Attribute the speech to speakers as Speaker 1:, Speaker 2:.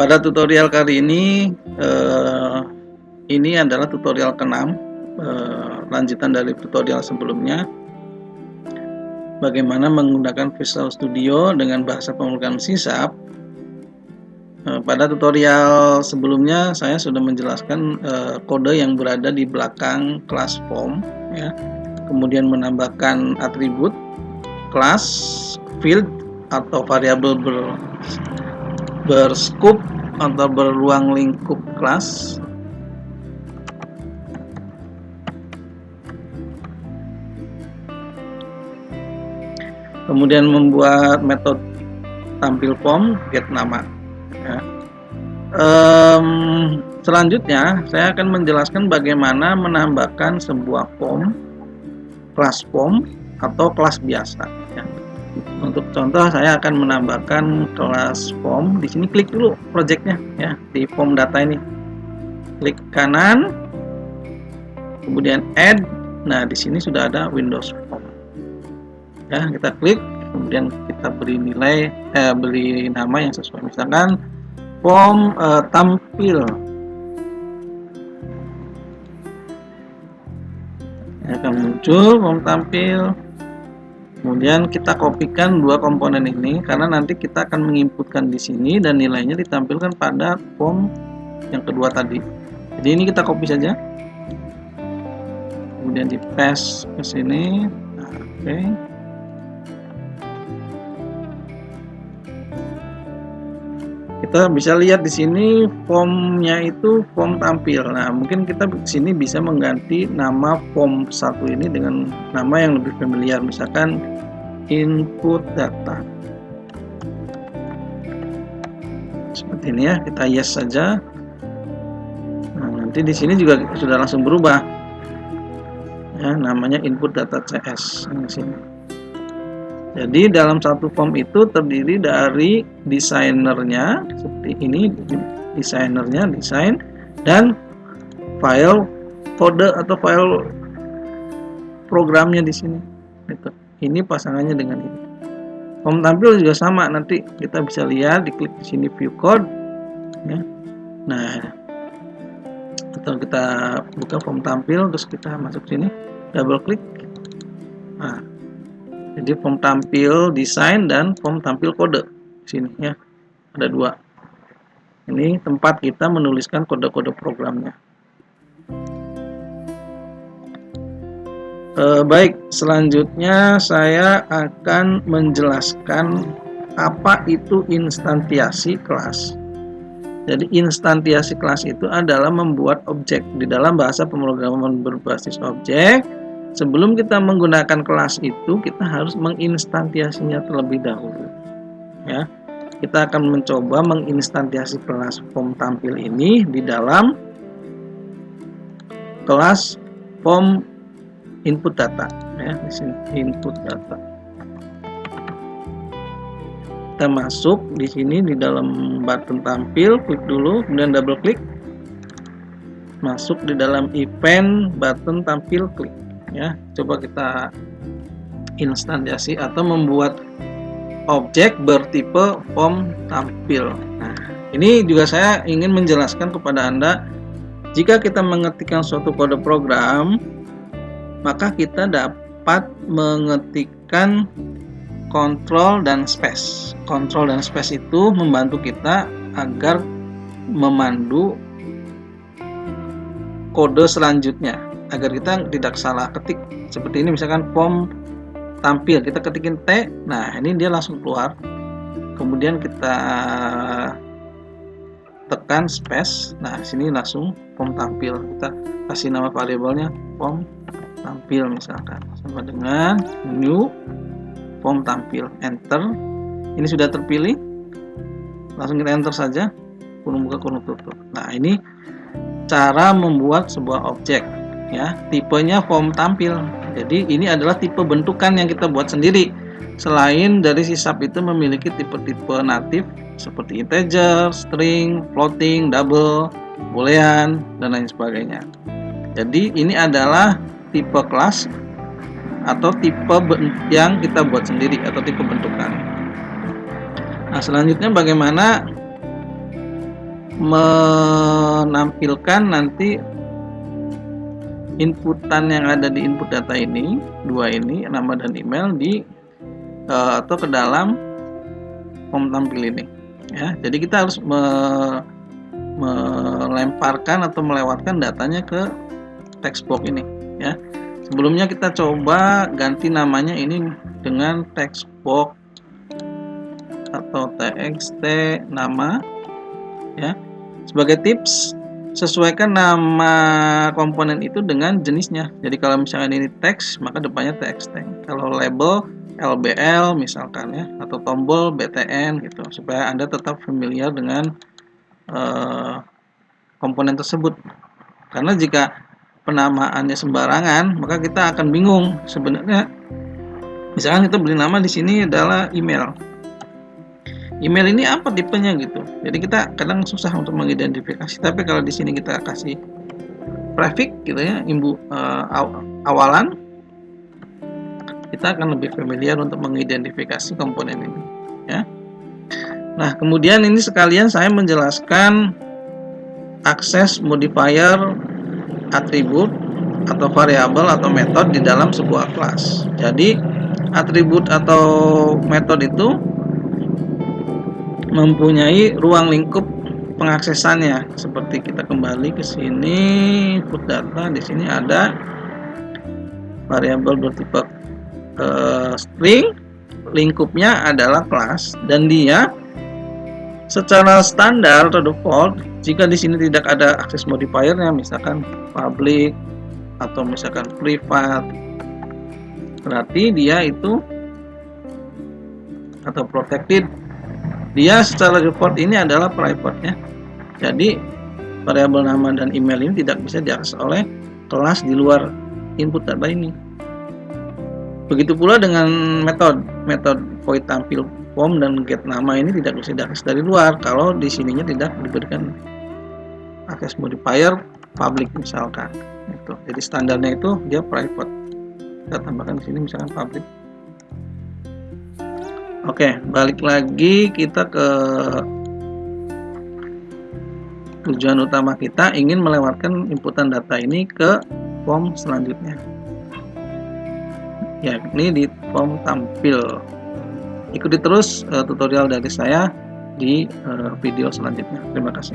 Speaker 1: Pada tutorial kali ini adalah tutorial ke-6, lanjutan dari tutorial sebelumnya. Bagaimana menggunakan Visual Studio dengan bahasa pemrograman C#. Pada tutorial sebelumnya saya sudah menjelaskan kode yang berada di belakang kelas form, ya. Kemudian menambahkan atribut, kelas, field atau variabel berscope atau beruang lingkup kelas. Kemudian membuat metode tampil form get nama. Ya. Selanjutnya saya akan menjelaskan bagaimana menambahkan sebuah form, kelas form atau kelas biasa. Ya. Untuk contoh saya akan menambahkan kelas form. Di sini klik dulu projectnya, ya, di form data ini. Klik kanan, kemudian add. Nah, di sini sudah ada Windows Form. Ya, kita klik, kemudian kita beri nilai, beri nama yang sesuai, misalkan form tampil. Ya, akan muncul form tampil. Kemudian kita kopikan dua komponen ini karena nanti kita akan menginputkan di sini dan nilainya ditampilkan pada form yang kedua tadi. Jadi ini kita copy saja. Kemudian di paste ke sini. Nah, oke. Kita bisa lihat di sini formnya itu form tampil. Nah, mungkin kita di sini bisa mengganti nama form satu ini dengan nama yang lebih familiar, misalkan input data. Seperti ini ya, kita yes saja. Nah, nanti di sini juga sudah langsung berubah. Ya, namanya input data CS di sini. Jadi dalam satu form itu terdiri dari desainernya seperti ini, desainernya desain, dan file kode atau file programnya di sini. Gitu. Ini pasangannya dengan ini. Form tampil juga sama, nanti kita bisa lihat, diklik di sini view code. Ya. Nah, atau kita buka form tampil, terus kita masuk sini, double klik. Nah, jadi form tampil desain dan form tampil kode di sini, ya, ada dua. Ini tempat kita menuliskan kode-kode programnya. Baik, selanjutnya saya akan menjelaskan apa itu instansiasi kelas. Jadi instansiasi kelas itu adalah membuat objek di dalam bahasa pemrograman berbasis objek. Sebelum kita menggunakan kelas itu, kita harus menginstansiasinya terlebih dahulu. Ya, kita akan mencoba menginstansiasi kelas form tampil ini di dalam kelas form input data. Ya, di sini input data. Kita masuk di sini di dalam button tampil, klik dulu, kemudian double klik. Masuk di dalam event button tampil, klik. Ya, coba kita instansiasi atau membuat objek bertipe form tampil. Nah, ini juga saya ingin menjelaskan kepada Anda, jika kita mengetikkan suatu kode program, maka kita dapat mengetikkan control dan space. Control dan space itu membantu kita agar memandu kode selanjutnya, agar kita tidak salah ketik. Seperti ini misalkan form tampil, kita ketikin T, nah ini dia langsung keluar. Kemudian kita tekan space, nah sini langsung form tampil. Kita kasih nama variabelnya form tampil misalkan, sama dengan new form tampil, enter. Ini sudah terpilih, langsung kita enter saja, kurung buka kurung tutup. Nah, ini cara membuat sebuah objek. Ya, tipenya form tampil. Jadi ini adalah tipe bentukan yang kita buat sendiri. Selain dari C# itu memiliki tipe-tipe natif seperti integer, string, floating, double, boolean, dan lain sebagainya. Jadi ini adalah tipe kelas atau tipe yang kita buat sendiri atau tipe bentukan. Nah, selanjutnya bagaimana menampilkan nanti inputan yang ada di input data ini, dua ini, nama dan email atau ke dalam form tampil ini. Ya, jadi kita harus melemparkan atau melewatkan datanya ke text box ini. Ya, sebelumnya kita coba ganti namanya ini dengan text box atau txt nama. Ya, sebagai tips, sesuaikan nama komponen itu dengan jenisnya. Jadi kalau misalnya ini teks, maka depannya txt. Kalau label LBL misalkan ya, atau tombol BTN gitu, supaya Anda tetap familiar dengan komponen tersebut. Karena jika penamaannya sembarangan, maka kita akan bingung sebenarnya. Misalkan kita beri nama di sini adalah email. Email ini apa tipenya gitu. Jadi kita kadang susah untuk mengidentifikasi. Tapi kalau di sini kita kasih prefix gitu ya, awalan, kita akan lebih familiar untuk mengidentifikasi komponen ini. Ya. Nah, kemudian ini sekalian saya menjelaskan akses modifier atribut atau variabel atau metode di dalam sebuah kelas. Jadi atribut atau metode itu mempunyai ruang lingkup pengaksesannya. Seperti kita kembali ke sini, input data, di sini ada variabel bertipe string, lingkupnya adalah kelas, dan dia secara standar atau default, jika di sini tidak ada akses modifiernya, misalkan public atau misalkan private, berarti dia itu atau protected, dia secara default ini adalah private ya. Jadi variabel nama dan email ini tidak bisa diakses oleh kelas di luar input data ini. Begitu pula dengan metode void tampil form dan get nama ini tidak bisa diakses dari luar kalau di sininya tidak diberikan akses modifier public misalkan. Itu. Jadi standarnya itu dia private. Kita tambahkan di sini misalkan public. Oke, balik lagi kita ke tujuan utama kita, ingin melewatkan inputan data ini ke form selanjutnya. Yakni di form tampil. Ikuti terus tutorial dari saya di video selanjutnya. Terima kasih.